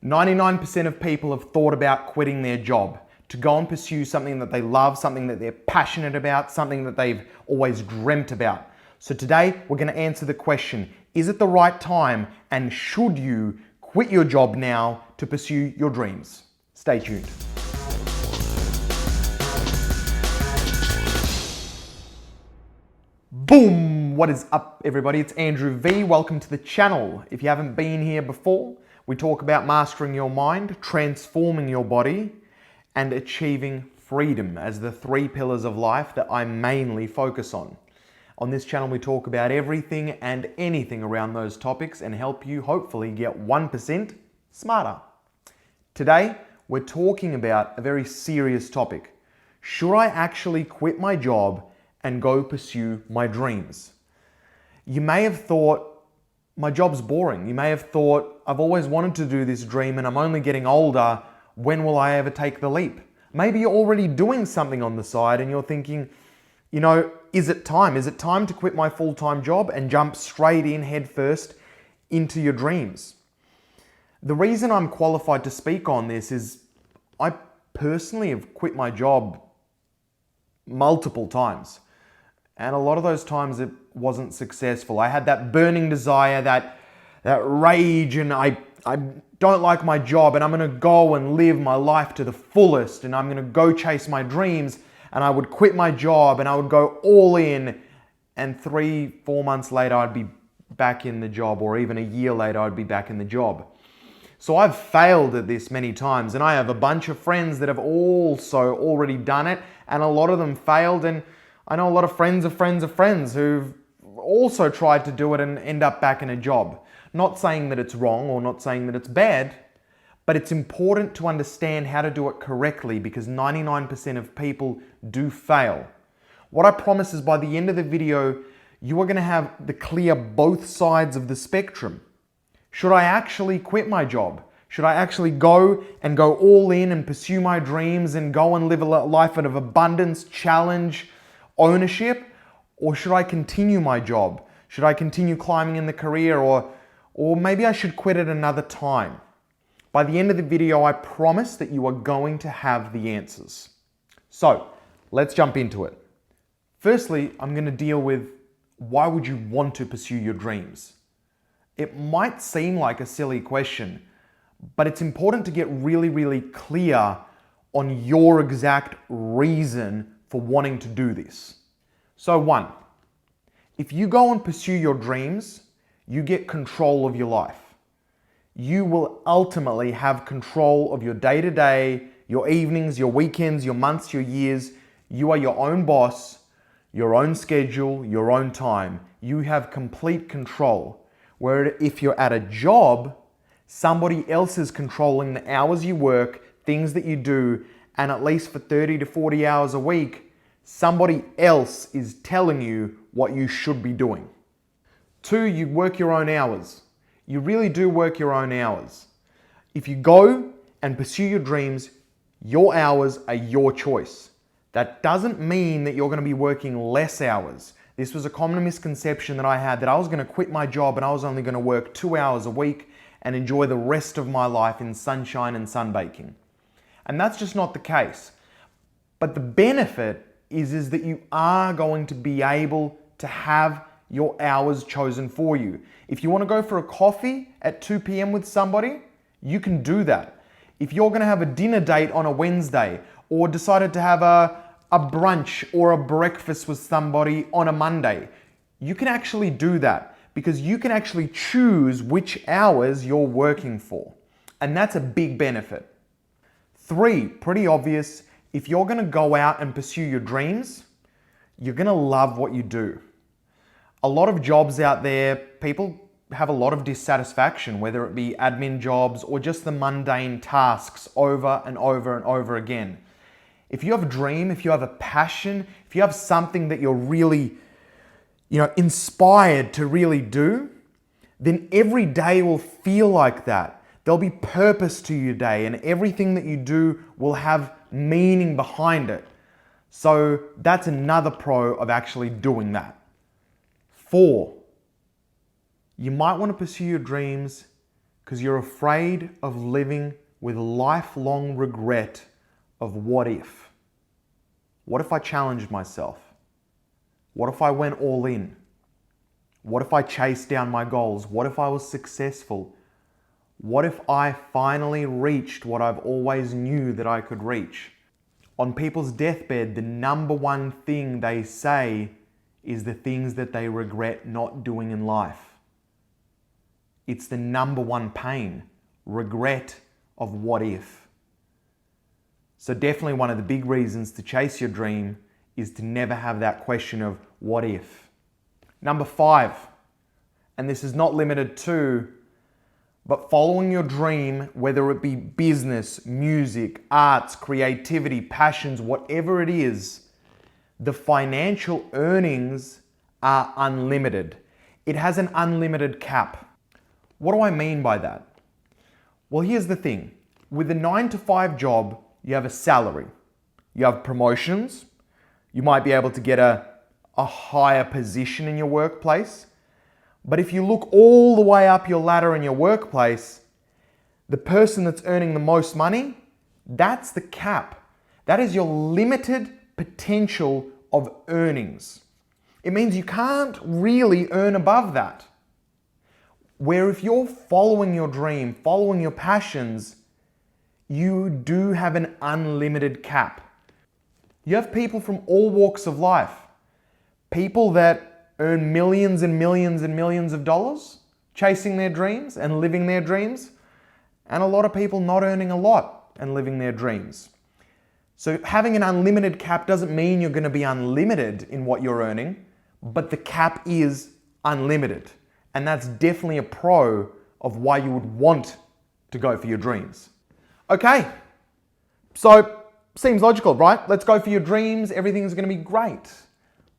99% of people have thought about quitting their job to go and pursue something that they love, something that they're passionate about, something that they've always dreamt about. So today we're going to answer the question, is it the right time and should you quit your job now to pursue your dreams? Stay tuned. Boom! What is up, everybody? It's Andrew V. Welcome to the channel. If you haven't been here before, we talk about mastering your mind, transforming your body, and achieving freedom as the three pillars of life that I mainly focus on. On this channel, we talk about everything and anything around those topics and help you hopefully get 1% smarter. Today, we're talking about a very serious topic. Should I actually quit my job and go pursue my dreams? You may have thought, my job's boring. You may have thought, I've always wanted to do this dream and I'm only getting older. When will I ever take the leap? Maybe you're already doing something on the side and you're thinking, is it time? Is it time to quit my full-time job and jump straight in head first into your dreams? The reason I'm qualified to speak on this is I personally have quit my job multiple times. And a lot of those times it wasn't successful. I had that burning desire, that rage, and I don't like my job and I'm gonna go and live my life to the fullest and I'm gonna go chase my dreams, and I would quit my job and I would go all in, and 3-4 months later I'd be back in the job, or even a year later I'd be back in the job. So I've failed at this many times, and I have a bunch of friends that have also already done it, and a lot of them failed, and I know a lot of friends of friends of friends who've also tried to do it and end up back in a job. Not saying that it's wrong or not saying that it's bad, but it's important to understand how to do it correctly because 99% of people do fail. What I promise is by the end of the video, you are going to have the clear both sides of the spectrum. Should I actually quit my job? Should I actually go all in and pursue my dreams and go and live a life of abundance, challenge, ownership? Or should I continue my job? Should I continue climbing in the career, or maybe I should quit at another time? By the end of the video, I promise that you are going to have the answers. So let's jump into it. Firstly, I'm going to deal with why would you want to pursue your dreams? It might seem like a silly question, but it's important to get really, really clear on your exact reason for wanting to do this. So 1, if you go and pursue your dreams, you get control of your life. You will ultimately have control of your day-to-day, your evenings, your weekends, your months, your years. You are your own boss, your own schedule, your own time. You have complete control. Where if you're at a job, somebody else is controlling the hours you work, things that you do, and at least for 30 to 40 hours a week, somebody else is telling you what you should be doing. 2, you work your own hours. You really do work your own hours. If you go and pursue your dreams, your hours are your choice. That doesn't mean that you're going to be working less hours. This was a common misconception that I had, that I was going to quit my job and I was only going to work 2 hours a week and enjoy the rest of my life in sunshine and sunbaking. And that's just not the case. But the benefit is that you are going to be able to have your hours chosen for you. If you want to go for a coffee at 2 p.m. with somebody, you can do that. If you're going to have a dinner date on a Wednesday, or decided to have a brunch or a breakfast with somebody on a Monday, you can actually do that because you can actually choose which hours you're working for. And that's a big benefit. 3, pretty obvious, if you're going to go out and pursue your dreams, you're going to love what you do. A lot of jobs out there, people have a lot of dissatisfaction, whether it be admin jobs or just the mundane tasks over and over and over again. If you have a dream, if you have a passion, if you have something that you're really, inspired to really do, then every day will feel like that. There'll be purpose to your day and everything that you do will have meaning behind it. So that's another pro of actually doing that. 4, you might want to pursue your dreams Because you're afraid of living with lifelong regret of what if. What if I challenged myself? What if I went all in? What if I chased down my goals? What if I was successful? What if I finally reached what I've always knew that I could reach? On people's deathbed, the number one thing they say is the things that they regret not doing in life. It's the number one pain, regret of what if. So definitely one of the big reasons to chase your dream is to never have that question of what if. Number 5, and this is not limited to, but following your dream, whether it be business, music, arts, creativity, passions, whatever it is, the financial earnings are unlimited. It has an unlimited cap. What do I mean by that? Well, here's the thing. With a 9-to-5 job, you have a salary. You have promotions. You might be able to get a higher position in your workplace. But if you look all the way up your ladder in your workplace, the person that's earning the most money, that's the cap. That is your limited potential of earnings. It means you can't really earn above that. Where if you're following your dream, following your passions, you do have an unlimited cap. You have people from all walks of life. People that earn millions and millions and millions of dollars chasing their dreams and living their dreams, and a lot of people not earning a lot and living their dreams. So having an unlimited cap doesn't mean you're going to be unlimited in what you're earning, but the cap is unlimited. And that's definitely a pro of why you would want to go for your dreams. Okay, so seems logical, right? Let's go for your dreams. Everything's going to be great.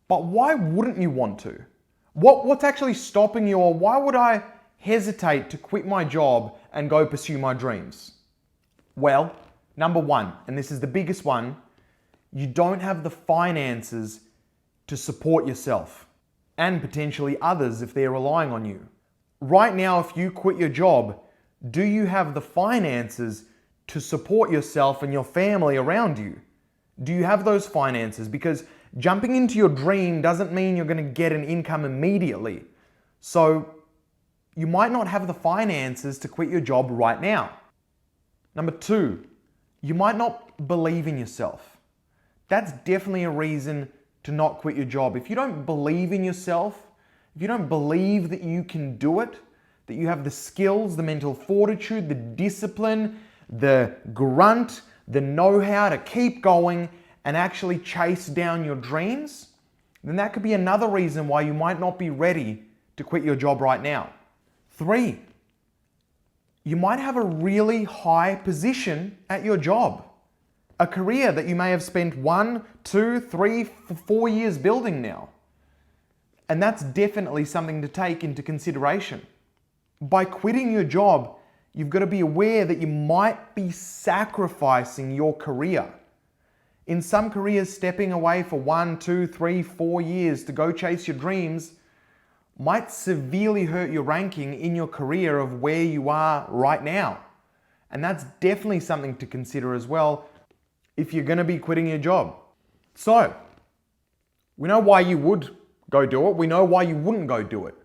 But why wouldn't you want to? What's actually stopping you, or why would I hesitate to quit my job and go pursue my dreams? Well, number 1, and this is the biggest one, you don't have the finances to support yourself and potentially others if they're relying on you. Right now, if you quit your job, do you have the finances to support yourself and your family around you? Do you have those finances? Because jumping into your dream doesn't mean you're going to get an income immediately. So you might not have the finances to quit your job right now. Number 2, you might not believe in yourself. That's definitely a reason to not quit your job. If you don't believe in yourself, if you don't believe that you can do it, that you have the skills, the mental fortitude, the discipline, the grunt, the know-how to keep going and actually chase down your dreams, then that could be another reason why you might not be ready to quit your job right now. 3, you might have a really high position at your job. A career that you may have spent 1, 2, 3, 4 years building now. And that's definitely something to take into consideration. By quitting your job, you've got to be aware that you might be sacrificing your career. In some careers, stepping away for 1, 2, 3, 4 years to go chase your dreams might severely hurt your ranking in your career of where you are right now. And that's definitely something to consider as well if you're going to be quitting your job. So, we know why you would go do it. We know why you wouldn't go do it.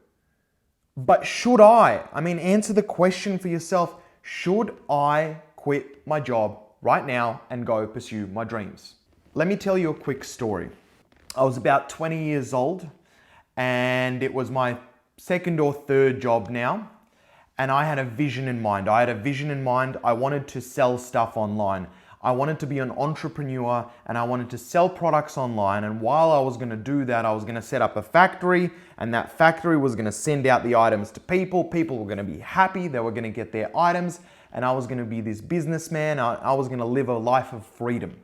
But should I answer the question for yourself, should I quit my job right now and go pursue my dreams? Let me tell you a quick story. I was about 20 years old and it was my 2nd or 3rd job now. And I had a vision in mind. I wanted to sell stuff online. I wanted to be an entrepreneur and I wanted to sell products online. And while I was going to do that, I was going to set up a factory, and that factory was going to send out the items to people. People were going to be happy. They were going to get their items, and I was going to be this businessman. I was going to live a life of freedom,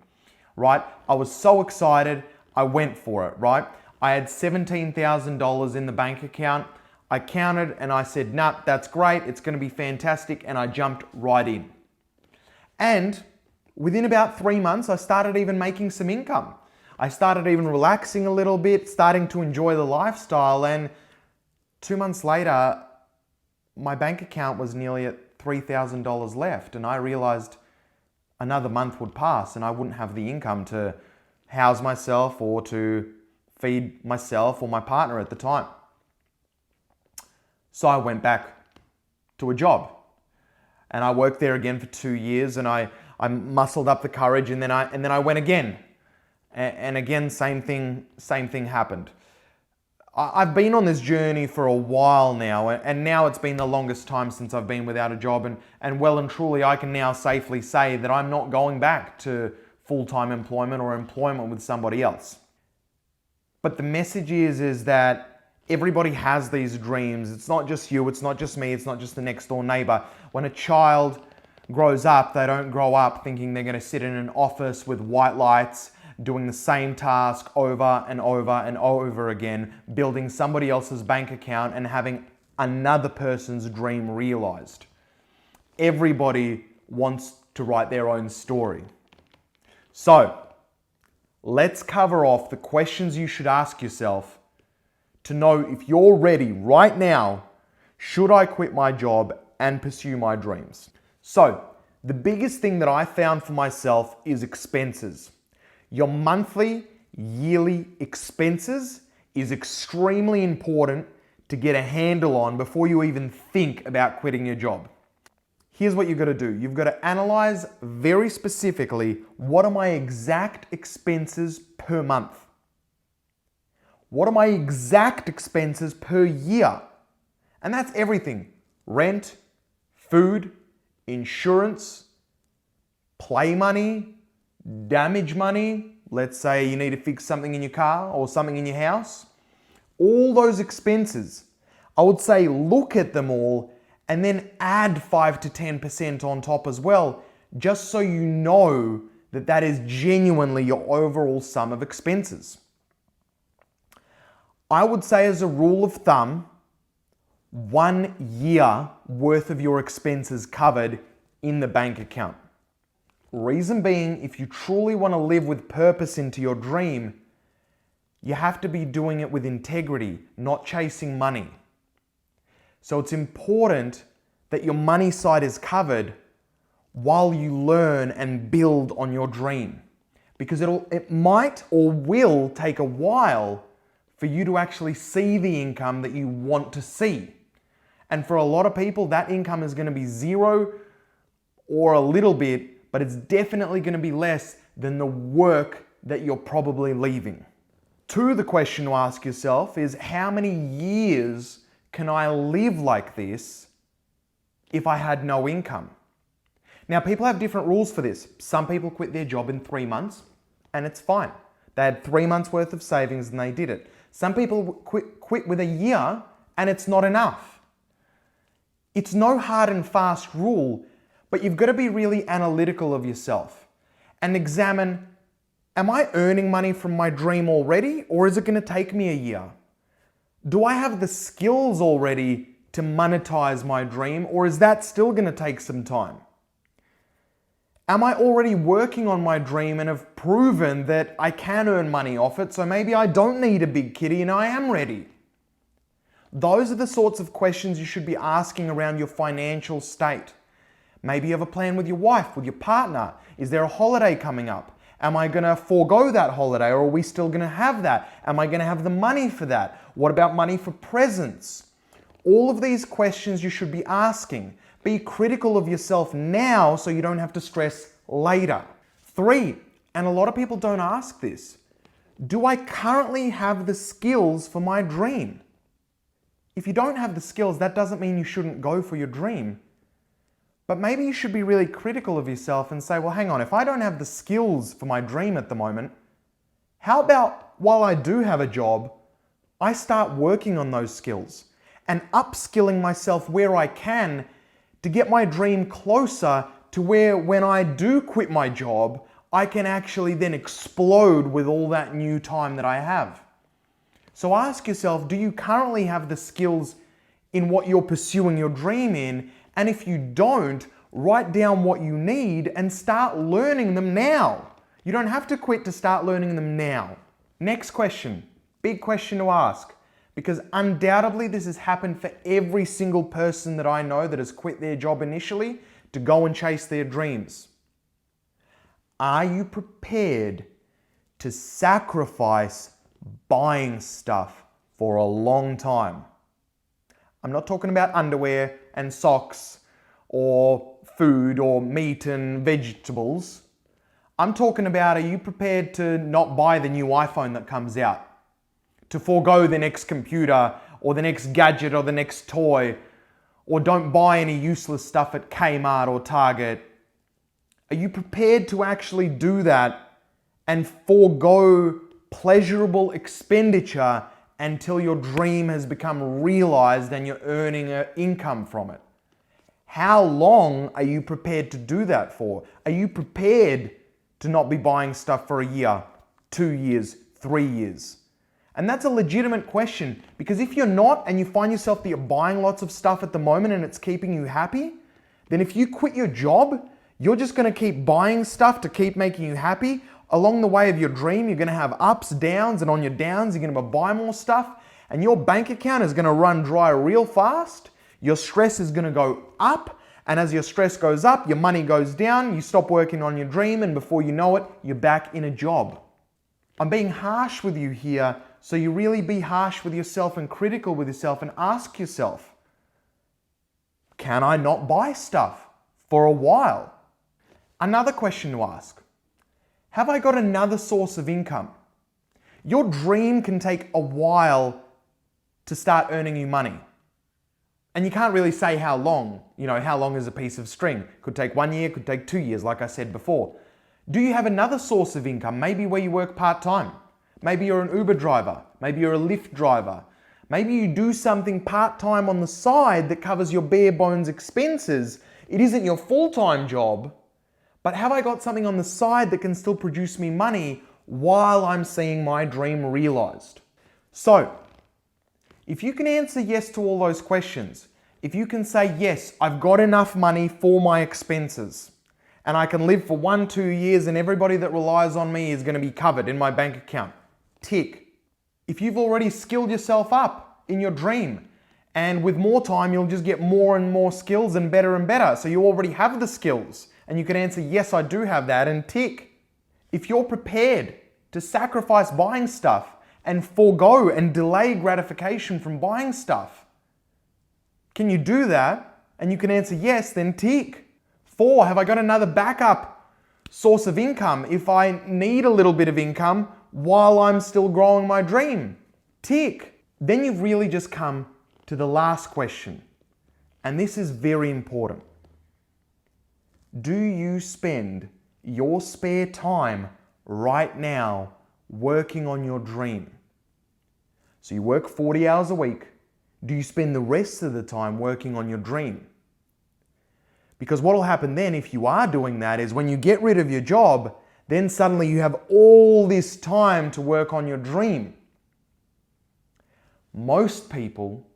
right? I was so excited. I went for it, right? I had $17,000 in the bank account. I counted and I said, nah, that's great. It's going to be fantastic. And I jumped right in. And within about 3 months, I started even making some income. I started even relaxing a little bit, starting to enjoy the lifestyle. And 2 months later, my bank account was nearly at $3,000 left, and I realized another month would pass and I wouldn't have the income to house myself or to feed myself or my partner at the time. So I went back to a job and I worked there again for 2 years, and I muscled up the courage, and then I went again. And again, same thing happened. I've been on this journey for a while now, and now it's been the longest time since I've been without a job, and well and truly I can now safely say that I'm not going back to full-time employment or employment with somebody else. But the message is that everybody has these dreams. It's not just you, it's not just me, it's not just the next door neighbor. When a child grows up, they don't grow up thinking they're going to sit in an office with white lights, doing the same task over and over and over again, building somebody else's bank account and having another person's dream realized. Everybody wants to write their own story. So, let's cover off the questions you should ask yourself to know if you're ready right now. Should I quit my job and pursue my dreams? So, the biggest thing that I found for myself is expenses. Your monthly, yearly expenses is extremely important to get a handle on before you even think about quitting your job. Here's what you've got to do. You've got to analyze very specifically, what are my exact expenses per month? What are my exact expenses per year? And that's everything. Rent, food, insurance, play money, damage money. Let's say you need to fix something in your car or something in your house. All those expenses, I would say look at them all and then add 5 to 10% on top as well, just so you know that that is genuinely your overall sum of expenses. I would say, as a rule of thumb, 1 year worth of your expenses covered in the bank account. Reason being, if you truly want to live with purpose into your dream, you have to be doing it with integrity, not chasing money. So it's important that your money side is covered while you learn and build on your dream. Because it might or will take a while for you to actually see the income that you want to see. And for a lot of people, that income is going to be zero or a little bit, but it's definitely going to be less than the work that you're probably leaving. Two, the question to ask yourself is, how many years can I live like this if I had no income? Now, people have different rules for this. Some people quit their job in 3 months and it's fine. They had 3 months worth of savings and they did it. Some people quit with a year and it's not enough. It's no hard and fast rule, but you've got to be really analytical of yourself and examine, am I earning money from my dream already, or is it going to take me a year? Do I have the skills already to monetize my dream, or is that still going to take some time? Am I already working on my dream and have proven that I can earn money off it, so maybe I don't need a big kitty and I am ready? Those are the sorts of questions you should be asking around your financial state. Maybe you have a plan with your wife, with your partner. Is there a holiday coming up? Am I going to forego that holiday, or are we still going to have that? Am I going to have the money for that? What about money for presents? All of these questions you should be asking. Be critical of yourself now so you don't have to stress later. 3, and a lot of people don't ask this, do I currently have the skills for my dream? If you don't have the skills, that doesn't mean you shouldn't go for your dream. But maybe you should be really critical of yourself and say, well, hang on, if I don't have the skills for my dream at the moment, how about while I do have a job, I start working on those skills and upskilling myself where I can to get my dream closer to where, when I do quit my job, I can actually then explode with all that new time that I have. So ask yourself, do you currently have the skills in what you're pursuing your dream in? And if you don't, write down what you need and start learning them now. You don't have to quit to start learning them now. Next question, big question to ask, Because undoubtedly this has happened for every single person that I know that has quit their job initially to go and chase their dreams. Are you prepared to sacrifice buying stuff for a long time? I'm not talking about underwear and socks or food or meat and vegetables. I'm talking about, are you prepared to not buy the new iPhone that comes out? To forego the next computer or the next gadget or the next toy, or don't buy any useless stuff at Kmart or Target? Are you prepared to actually do that and forego pleasurable expenditure until your dream has become realized and you're earning an income from it? How long are you prepared to do that for? Are you prepared to not be buying stuff for a year, 2 years, 3 years? And that's a legitimate question, because if you're not and you find yourself that you're buying lots of stuff at the moment and it's keeping you happy, then if you quit your job, you're just going to keep buying stuff to keep making you happy. Along the way of your dream, you're going to have ups, downs, and on your downs, you're going to buy more stuff, and your bank account is going to run dry real fast. Your stress is going to go up, and as your stress goes up, your money goes down, you stop working on your dream, and before you know it, you're back in a job. I'm being harsh with you here, so you really be harsh with yourself and critical with yourself and ask yourself, can I not buy stuff for a while? Another question to ask, have I got another source of income? Your dream can take a while to start earning you money. And you can't really say how long. How long is a piece of string? Could take 1 year, could take 2 years, like I said before. Do you have another source of income? Maybe where you work part-time. Maybe you're an Uber driver. Maybe you're a Lyft driver. Maybe you do something part-time on the side that covers your bare bones expenses. It isn't your full-time job, but have I got something on the side that can still produce me money while I'm seeing my dream realized? So, if you can answer yes to all those questions, if you can say, yes, I've got enough money for my expenses, and I can live for 1-2 years and everybody that relies on me is going to be covered in my bank account, tick. If you've already skilled yourself up in your dream, and with more time, you'll just get more and more skills and better, so you already have the skills, and you can answer, yes, I do have that, and tick. If you're prepared to sacrifice buying stuff and forego and delay gratification from buying stuff, can you do that? And you can answer yes, then tick. 4, have I got another backup source of income if I need a little bit of income while I'm still growing my dream? Tick. Then you've really just come to the last question. And this is very important. Do you spend your spare time right now working on your dream? So you work 40 hours a week. Do you spend the rest of the time working on your dream? Because what will happen then if you are doing that is when you get rid of your job, then suddenly you have all this time to work on your dream. Most people,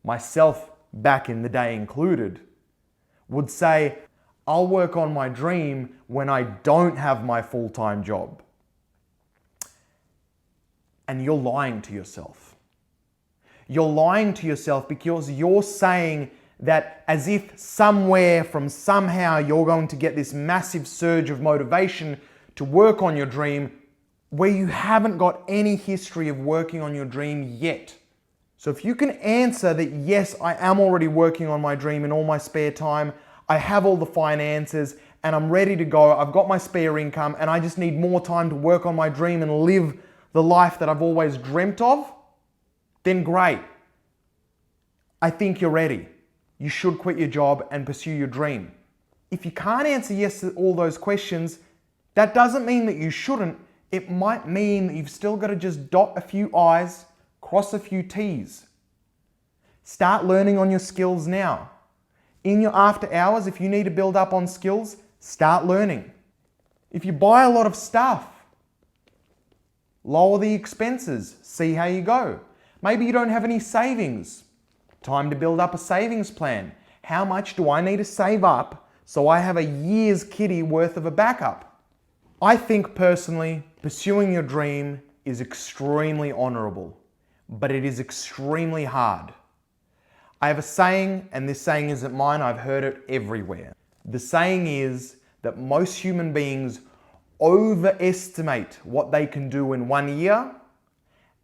myself back in the day included, would say, I'll work on my dream when I don't have my full-time job. And you're lying to yourself. You're lying to yourself because you're saying that as if somewhere from somehow you're going to get this massive surge of motivation to work on your dream where you haven't got any history of working on your dream yet. So if you can answer that, yes, I am already working on my dream in all my spare time, I have all the finances and I'm ready to go, I've got my spare income and I just need more time to work on my dream and live the life that I've always dreamt of, then great. I think you're ready. You should quit your job and pursue your dream. If you can't answer yes to all those questions, that doesn't mean that you shouldn't. It might mean that you've still got to just dot a few I's, cross a few T's. Start learning on your skills now. In your after hours, if you need to build up on skills, start learning. If you buy a lot of stuff, lower the expenses, see how you go. Maybe you don't have any savings. Time to build up a savings plan. How much do I need to save up so I have a year's kitty worth of a backup? I think personally, pursuing your dream is extremely honorable. but it is extremely hard. I have a saying, and this saying isn't mine, I've heard it everywhere. The saying is that most human beings overestimate what they can do in 1 year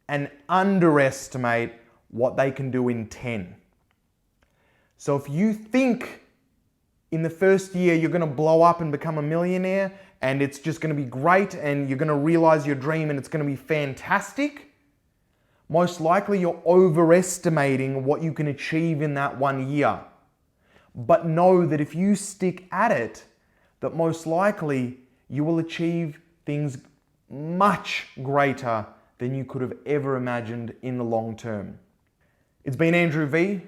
and underestimate what they can do in 10. So if you think in the first year you're going to blow up and become a millionaire and it's just going to be great and you're going to realize your dream and it's going to be fantastic, most likely you're overestimating what you can achieve in that 1 year. But know that if you stick at it, that most likely you will achieve things much greater than you could have ever imagined in the long term. It's been Andrew V.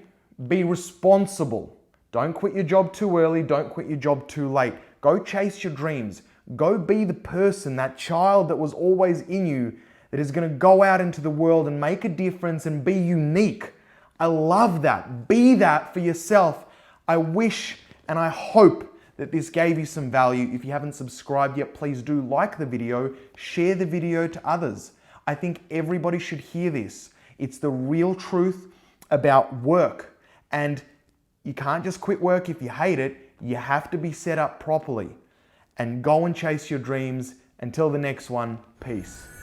Be responsible. Don't quit your job too early. Don't quit your job too late. Go chase your dreams. Go be the person, that child that was always in you, that is going to go out into the world and make a difference and be unique. I love that. Be that for yourself. I wish and I hope that this gave you some value. If you haven't subscribed yet, please do like the video, share the video to others. I think everybody should hear this. It's the real truth about work. And you can't just quit work if you hate it. You have to be set up properly. And go and chase your dreams. Until the next one, peace.